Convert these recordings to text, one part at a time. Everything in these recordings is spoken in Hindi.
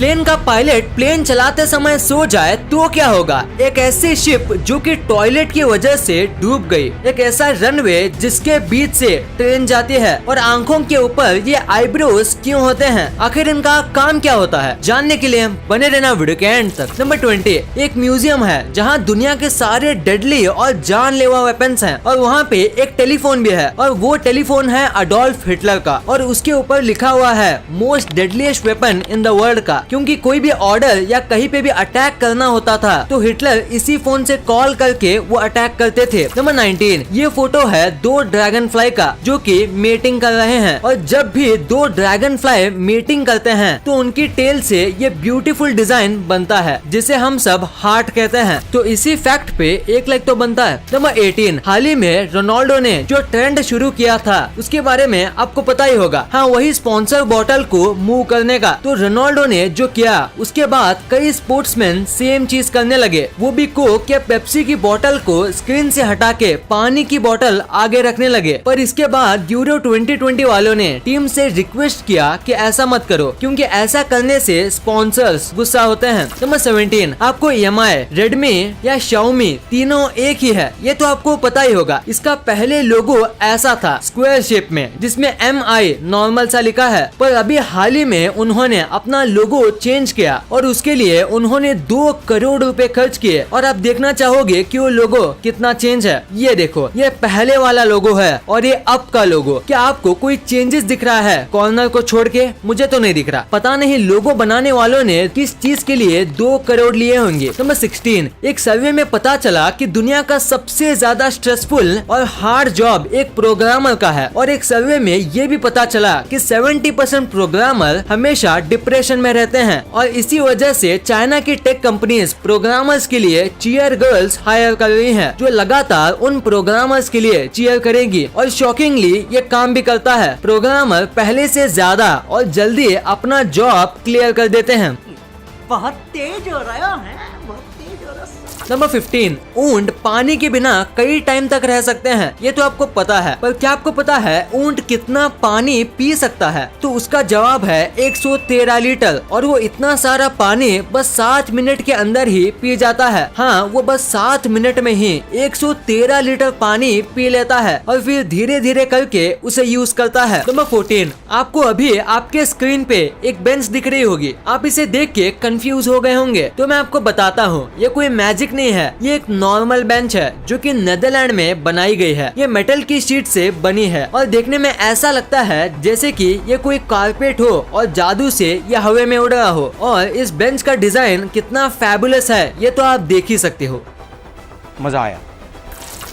प्लेन का पायलट प्लेन चलाते समय सो जाए तो क्या होगा? एक ऐसी शिप जो कि टॉयलेट की वजह से डूब गई, एक ऐसा रनवे जिसके बीच से ट्रेन जाती है और आंखों के ऊपर ये आईब्रोज क्यों होते हैं? आखिर इनका काम क्या होता है? जानने के लिए बने रहना वीडियो के एंड तक। नंबर 20, एक म्यूजियम है जहाँ दुनिया के सारे डेडली और जानलेवा वेपन्स हैं और वहाँ पे एक टेलीफोन भी है और वो टेलीफोन है अडोल्फ हिटलर का और उसके ऊपर लिखा हुआ है most deadliest weapon in the world का, क्योंकि कोई भी ऑर्डर या कहीं पे भी अटैक करना होता था तो हिटलर इसी फोन से कॉल करके वो अटैक करते थे। नंबर 19, ये फोटो है 2 ड्रैगन फ्लाई का जो कि मीटिंग कर रहे हैं और जब भी 2 ड्रैगन फ्लाई मीटिंग करते हैं तो उनकी टेल से ये ब्यूटीफुल डिजाइन बनता है जिसे हम सब हार्ट कहते हैं। तो इसी फैक्ट पे 1 लाइक तो बनता है। नंबर 18, हाल ही में रोनाल्डो ने जो ट्रेंड शुरू किया था उसके बारे में आपको पता ही होगा। हाँ, वही स्पॉन्सर बॉटल को मूव करने का। तो रोनाल्डो ने जो किया उसके बाद कई स्पोर्ट्समैन सेम चीज करने लगे, वो भी कोक या पेप्सी की बोतल को स्क्रीन से हटा के पानी की बोतल आगे रखने लगे। पर इसके बाद यूरो 2020 वालों ने टीम से रिक्वेस्ट किया कि ऐसा मत करो क्योंकि ऐसा करने से स्पॉन्सर्स गुस्सा होते हैं। नंबर 17, आपको EMI, रेडमी या Xiaomi तीनों एक ही है, ये तो आपको पता ही होगा। इसका पहले लोगो ऐसा था स्क्वायर शेप में जिसमें MI नॉर्मल सा लिखा है, पर अभी हाल ही में उन्होंने अपना लोगो चेंज किया और उसके लिए उन्होंने 2 करोड़ रुपए खर्च किए। और आप देखना चाहोगे कि वो लोगो कितना चेंज है। ये देखो, ये पहले वाला लोगो है और ये अब का लोगो। क्या आपको कोई चेंजेस दिख रहा है कॉर्नर को छोड़ के? मुझे तो नहीं दिख रहा। पता नहीं लोगो बनाने वालों ने किस चीज के लिए 2 करोड़ लिए होंगे। नंबर 16, एक सर्वे में पता चला कि दुनिया का सबसे ज्यादा स्ट्रेसफुल और हार्ड जॉब एक प्रोग्रामर का है और एक सर्वे में ये भी पता चला कि 70% प्रोग्रामर हमेशा डिप्रेशन में रहते हैं और इसी वजह से चाइना की टेक कंपनीज प्रोग्रामर्स के लिए चीयर गर्ल्स हायर कर रही हैं जो लगातार उन प्रोग्रामर्स के लिए चीयर करेगी और शॉकिंगली ये काम भी करता है। प्रोग्रामर पहले से ज्यादा और जल्दी अपना जॉब क्लियर कर देते हैं। बहुत तेज हो रहा है, बहुत तेज हो रहा है। नंबर 15, ऊंट पानी के बिना कई टाइम तक रह सकते हैं, ये तो आपको पता है। पर क्या आपको पता है ऊंट कितना पानी पी सकता है? तो उसका जवाब है 113 लीटर और वो इतना सारा पानी बस 7 मिनट के अंदर ही पी जाता है। हाँ, वो बस 7 मिनट में ही 113 लीटर पानी पी लेता है और फिर धीरे धीरे करके उसे यूज करता है। नंबर 14, आपको अभी आपके स्क्रीन पे एक बेंच दिख रही होगी। आप इसे देख के कंफ्यूज हो गए होंगे, तो मैं आपको बताता हूँ, ये कोई मैजिक नहीं है। ये एक नॉर्मल बेंच है जो कि नेदरलैंड में बनाई गई है। ये मेटल की शीट से बनी है और देखने में ऐसा लगता है जैसे कि ये कोई कारपेट हो और जादू से ये हवा में उड़ रहा हो। और इस बेंच का डिजाइन कितना फैबुलस है ये तो आप देख ही सकते हो। मजा आया।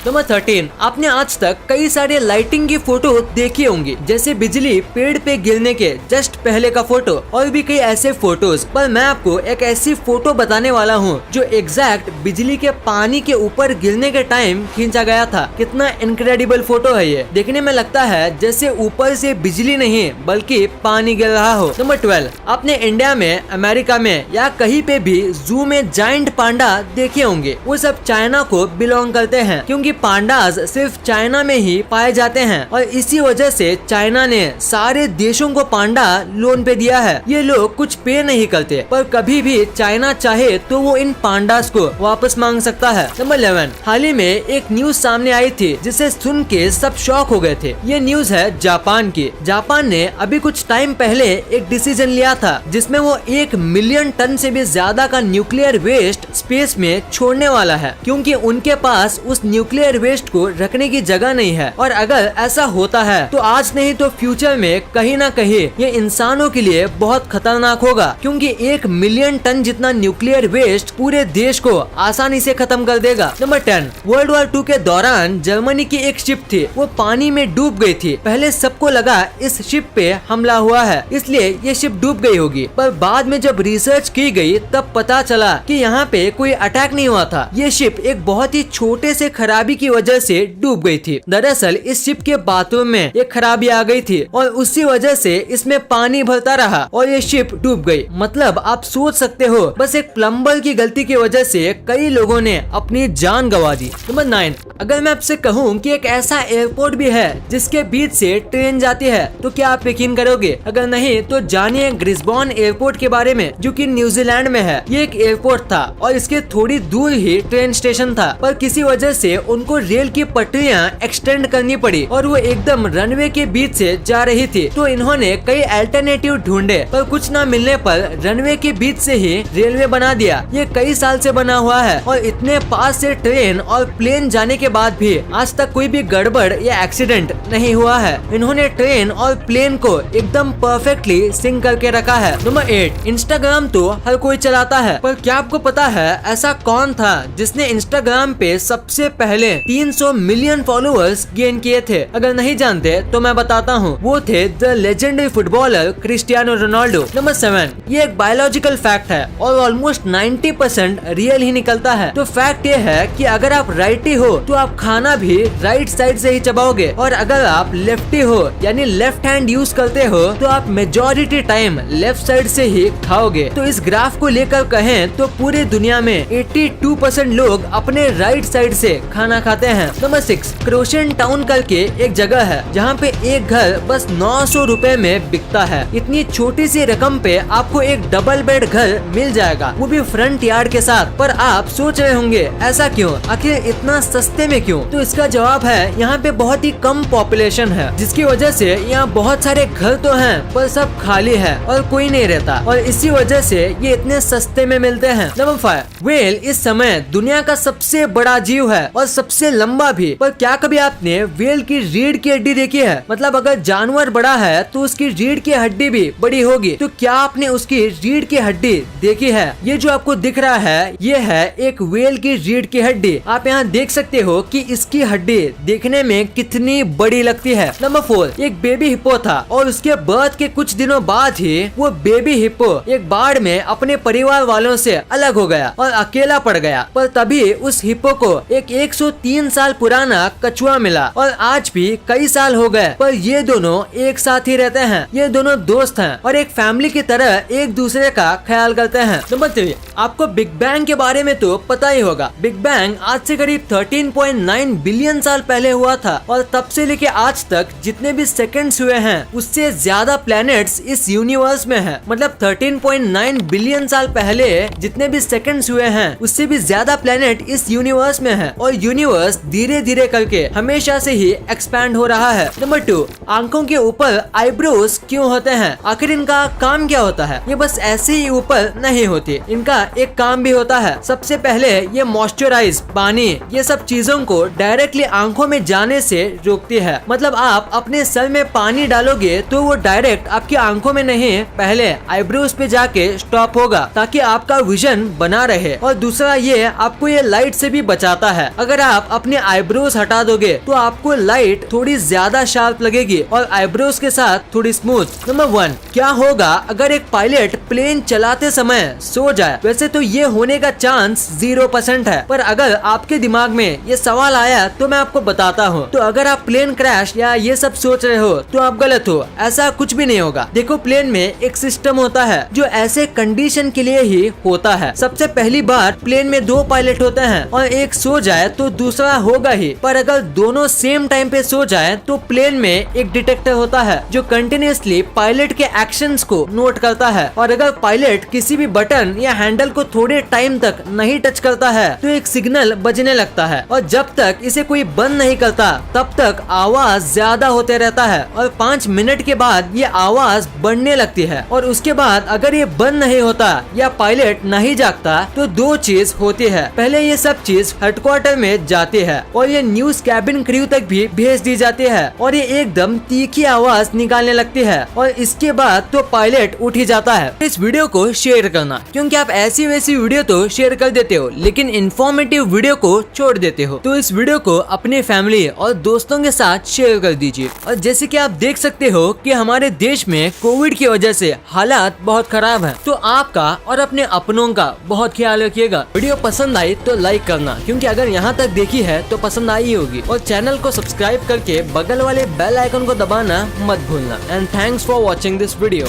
नंबर 13, आपने आज तक कई सारे लाइटिंग की फोटो देखी होंगी, जैसे बिजली पेड़ पे गिरने के जस्ट पहले का फोटो और भी कई ऐसे फोटोज। पर मैं आपको एक ऐसी फोटो बताने वाला हूँ जो एग्जैक्ट बिजली के पानी के ऊपर गिरने के टाइम खींचा गया था। कितना इनक्रेडिबल फोटो है ये। देखने में लगता है जैसे ऊपर से बिजली नहीं बल्कि पानी गिर रहा हो। नंबर 12, आपने इंडिया में, अमेरिका में या कहीं पे भी जू में जायंट पांडा देखे होंगे। वो सब चाइना को बिलोंग करते हैं क्योंकि पांडास सिर्फ चाइना में ही पाए जाते हैं और इसी वजह से चाइना ने सारे देशों को पांडा लोन पे दिया है। ये लोग कुछ पे नहीं करते पर कभी भी चाइना चाहे तो वो इन पांडास को वापस मांग सकता है। नंबर 11, हाल ही में एक न्यूज सामने आई थी जिसे सुन के सब शॉक हो गए थे। ये न्यूज है जापान की। जापान ने अभी कुछ टाइम पहले एक डिसीजन लिया था जिसमें वो 1 मिलियन टन से भी ज्यादा का न्यूक्लियर वेस्ट स्पेस में छोड़ने वाला है क्योंकि उनके पास उस न्यूक्लियर वेस्ट को रखने की जगह नहीं है। और अगर ऐसा होता है तो आज नहीं तो फ्यूचर में कहीं ना कहीं ये इंसानों के लिए बहुत खतरनाक होगा क्योंकि 1 मिलियन टन जितना न्यूक्लियर वेस्ट पूरे देश को आसानी से खत्म कर देगा। नंबर 10, वर्ल्ड वॉर 2 के दौरान जर्मनी की एक शिप थी, वो पानी में डूब गई थी। पहले सबको लगा इस शिप पे हमला हुआ है इसलिए ये शिप डूब गई होगी, पर बाद में जब रिसर्च की गई तब पता चला कि यहाँ पे कोई अटैक नहीं हुआ था। ये शिप एक बहुत ही छोटे से खराबी की वजह से डूब गई थी। दरअसल इस शिप के बाथरूम में एक खराबी आ गई थी और उसी वजह से इसमें पानी भरता रहा और ये शिप डूब गई। मतलब आप सोच सकते हो बस एक प्लम्बर की गलती की वजह से कई लोगों ने अपनी जान गंवा दी। नंबर 9, अगर मैं आपसे कहूँ कि एक ऐसा एयरपोर्ट भी है जिसके बीच से ट्रेन जाती है तो क्या आप यकीन करोगे? अगर नहीं तो जानिए ब्रिस्बेन एयरपोर्ट के बारे में, जो कि न्यूजीलैंड में है। ये एक एयरपोर्ट था और इसके थोड़ी दूर ही ट्रेन स्टेशन था, पर किसी वजह से उनको रेल की पटरियां एक्सटेंड करनी पड़ी और वो एकदम रनवे के बीच से जा रही थी। तो इन्होंने कई अल्टरनेटिव ढूंढे, पर कुछ न मिलने पर रनवे के बीच से ही रेलवे बना दिया। ये कई साल से बना हुआ है और इतने पास से ट्रेन और प्लेन जाने के बाद भी आज तक कोई भी गड़बड़ या एक्सीडेंट नहीं हुआ है। इन्होंने ट्रेन और प्लेन को एकदम परफेक्टली सिंक करके रखा है। नंबर 8, इंस्टाग्राम तो हर कोई चलाता है, पर क्या आपको पता है ऐसा कौन था जिसने इंस्टाग्राम पे सबसे पहले 300 मिलियन फॉलोअर्स गेन किए थे? अगर नहीं जानते तो मैं बताता हूँ, वो थे the legendary footballer Cristiano Ronaldo. Number 7, ये एक बायोलॉजिकल फैक्ट है और ऑलमोस्ट 90% रियल ही निकलता है। तो फैक्ट ये है कि अगर आप राइटी हो तो आप खाना भी राइट साइड से ही चबाओगे, और अगर आप लेफ्टी हो यानी लेफ्ट हैंड यूज करते हो तो आप मेजॉरिटी टाइम लेफ्ट साइड से ही खाओगे। तो इस ग्राफ को लेकर कहें तो पूरी दुनिया में 82% लोग अपने राइट साइड से खाना खाते हैं। नंबर 6, क्रोशन टाउन करके एक जगह है जहाँ पे एक घर बस 900 रुपए में बिकता है। इतनी छोटी सी रकम पे आपको एक डबल बेड घर मिल जाएगा, वो भी फ्रंट यार्ड के साथ। पर आप सोच रहे होंगे ऐसा क्यों, आखिर इतना सस्ते में क्यों? तो इसका जवाब है यहाँ पे बहुत ही कम पॉपुलेशन है, जिसकी वजह से यहाँ बहुत सारे घर तो हैं पर सब खाली है और कोई नहीं रहता, और इसी वजह से ये इतने सस्ते में मिलते हैं। नंबर 5, व्हेल इस समय दुनिया का सबसे बड़ा जीव है और सबसे लंबा भी। पर क्या कभी आपने व्हेल की रीढ़ की हड्डी देखी है? मतलब अगर जानवर बड़ा है तो उसकी रीढ़ की हड्डी भी बड़ी होगी। तो क्या आपने उसकी रीढ़ की हड्डी देखी है? ये जो आपको दिख रहा है ये है एक व्हेल की रीढ़ की हड्डी। आप यहाँ देख सकते हो कि इसकी हड्डी देखने में कितनी बड़ी लगती है। नंबर 4, एक बेबी हिप्पो था और उसके बर्थ के कुछ दिनों बाद ही वो बेबी हिप्पो एक बाढ़ में अपने परिवार वालों से अलग हो गया और अकेला पड़ गया। पर तभी उस हिप्पो को एक 103 साल पुराना कछुआ मिला और आज भी कई साल हो गए, पर ये दोनों एक साथ ही रहते हैं। ये दोनों दोस्त हैं और एक फैमिली की तरह एक दूसरे का ख्याल करते हैं। नंबर 3, आपको बिग बैंग के बारे में तो पता ही होगा। बिग बैंग आज से करीब 13.9 बिलियन साल पहले हुआ था और तब से लेके आज तक जितने भी सेकंड्स हुए हैं उससे ज्यादा प्लैनेट्स इस यूनिवर्स में हैं। मतलब 13.9 बिलियन साल पहले जितने भी सेकंड्स हुए हैं उससे भी ज्यादा प्लैनेट इस यूनिवर्स में हैं और यूनिवर्स धीरे धीरे करके हमेशा से ही एक्सपैंड हो रहा है। नंबर 2, आंखों के ऊपर आईब्रोज क्यों होते हैं? आखिर इनका काम क्या होता है? ये बस ऐसे ही ऊपर नहीं होती, इनका एक काम भी होता है। सबसे पहले ये मॉइस्चराइज, पानी, ये सब चीजों को डायरेक्टली आंखों में जाने से रोकती है। मतलब आप अपने सर में पानी डालोगे तो वो डायरेक्ट आपकी आंखों में नहीं, पहले आईब्रोज पे जाके स्टॉप होगा ताकि आपका विजन बना रहे। और दूसरा ये आपको ये लाइट से भी बचाता है। अगर आप अपने आईब्रोज हटा दोगे तो आपको लाइट थोड़ी ज्यादा शार्प लगेगी और आईब्रोज के साथ थोड़ी स्मूथ। नंबर 1, क्या होगा अगर एक पायलट प्लेन चलाते समय सो जाए? वैसे तो ये होने का चांस 0% है, पर अगर आपके दिमाग में ये सवाल आया तो मैं आपको बताता हूँ। तो अगर आप प्लेन क्रैश या ये सब सोच रहे हो तो आप गलत हो, ऐसा कुछ भी नहीं होगा। देखो, प्लेन में एक सिस्टम होता है जो ऐसे कंडीशन के लिए ही होता है। सबसे पहली बार प्लेन में 2 पायलट होते हैं और एक सो जाए तो दूसरा होगा ही, पर अगर दोनों सेम टाइम पे सो जाए तो प्लेन में एक डिटेक्टर होता है जो कंटिन्यूअसली पायलट के एक्शंस को नोट करता है, और अगर पायलट किसी भी बटन या हैंडल को थोड़े टाइम तक नहीं टच करता है तो एक सिग्नल बजने लगता है, और जब तक इसे कोई बंद नहीं करता तब तक आवाज ज्यादा होते रहता है और 5 मिनट के बाद ये आवाज बढ़ने लगती है। और उसके बाद अगर ये बंद नहीं होता या पायलट नहीं जागता तो 2 चीज होती है। पहले ये सब चीज हेडक्वार्टर में जाती है और ये न्यूज कैबिन क्रू तक भी भेज दी जाती है और ये एकदम तीखी आवाज निकालने लगती है, और इसके बाद तो पायलट उठ ही जाता है। इस वीडियो को शेयर करना, क्योंकि आप ऐसी वैसी वीडियो तो शेयर कर देते हो लेकिन इन्फॉर्मेटिव वीडियो को छोड़ देते हो। तो इस वीडियो को अपने फैमिली और दोस्तों के साथ शेयर कर दीजिए। और जैसे कि आप देख सकते हो कि हमारे देश में कोविड की वजह से हालात बहुत खराब हैं, तो आपका और अपने अपनों का बहुत ख्याल रखिएगा। वीडियो पसंद आई तो लाइक करना, क्योंकि अगर यहाँ तक देखी है तो पसंद आई होगी, और चैनल को सब्सक्राइब करके बगल वाले बेल आइकन को दबाना मत भूलना। And thanks for watching this video.